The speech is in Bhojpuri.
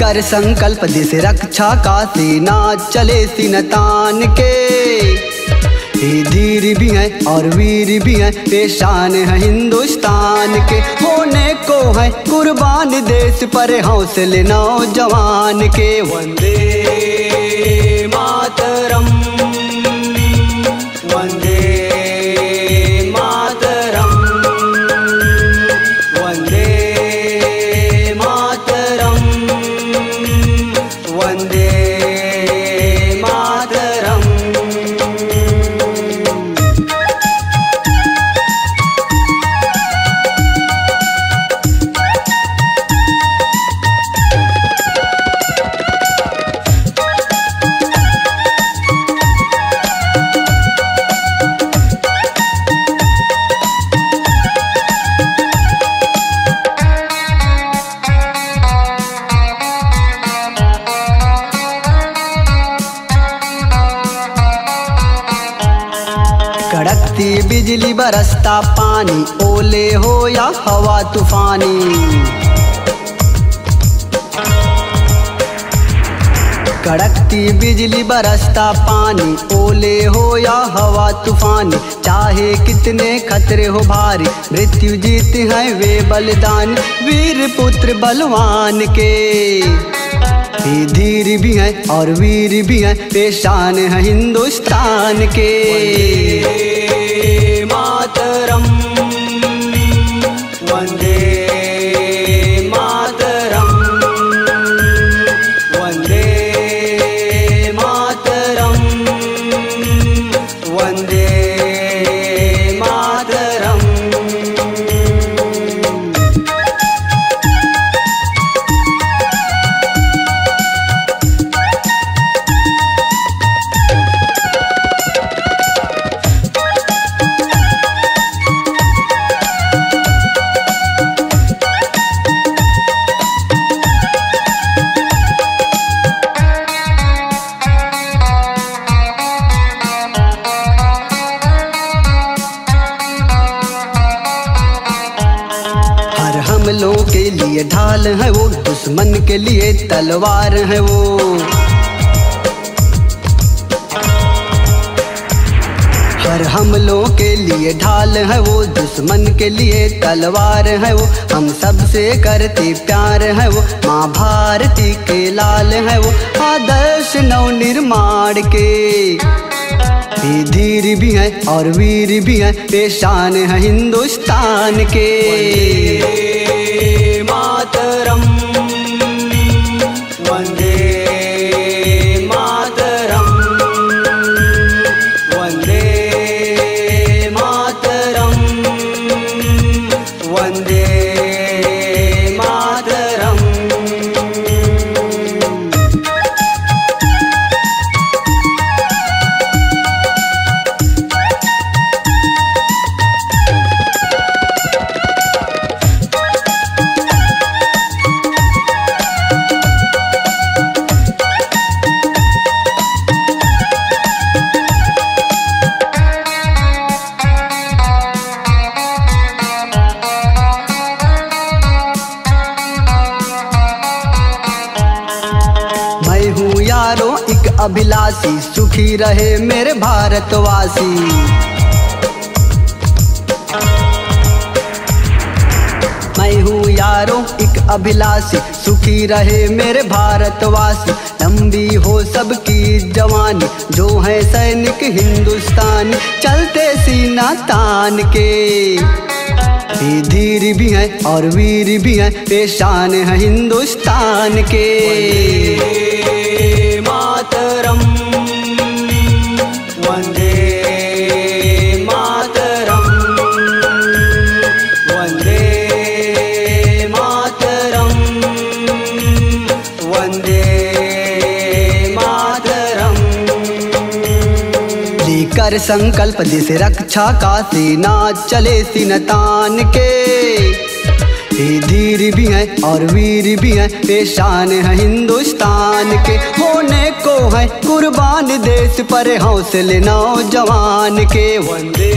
लेकर संकल्प देश रक्षा का सेना चले सीना तान के। ये धीर भी हैं और वीर भी हैं, पेशान है हिंदुस्तान के। होने को है कुर्बान देश पर हौसले नौजवान के। वंदे मातरम, वंदे मातरम, वंदे मातरम, वंदे मातरम। कड़कती बिजली बरसता पानी, ओले हो या हवा तूफानी। कड़कती बिजली बरसता पानी, ओले हो या हवा तूफानी। चाहे कितने खतरे हो भारी, मृत्यु जीते हैं वे बलिदान, वीर पुत्र बलवान के। ये धीर भी हैं और वीर भी हैं, पेशान है हिंदुस्तान के। वंदे मातरम, वंदे मातरम, वंदे मातरम, वंदे मातरम। हमलों के लिए ढाल है वो, दुश्मन के लिए तलवार है वो। हर हमलों के लिए ढाल है वो, दुश्मन के लिए तलवार है वो। हम सबसे करते प्यार है वो, माँ भारती के लाल है वो। आदर्श नव निर्माण के। ये धीर भी हैं और वीर भी हैं, पेशान है हिंदुस्तान के। वंदे मातरम, वंदे मातरम, वंदे मातरम, वंदे मातरम। यारों एक अभिलाषी, सुखी रहे मेरे भारतवासी। मैं हूँ यारों एक अभिलाषी, सुखी रहे मेरे भारतवासी। लंबी हो सबकी जवानी, जो है सैनिक हिंदुस्तानी, चलते सीना तान के। ये धीर भी हैं और वीर भी हैं, पेशान है हिंदुस्तान के। वंदे मातरम, वंदे मातरम, वंदे मातरम, वंदे मातरम। लेकर संकल्प देश रक्षा का सेना चले सीना तान के। ये धीर भी हैं और वीर भी हैं, पेशान है हिंदुस्तान के। होने को है कुर्बान देश पर हौसले नौजवान के। वंदे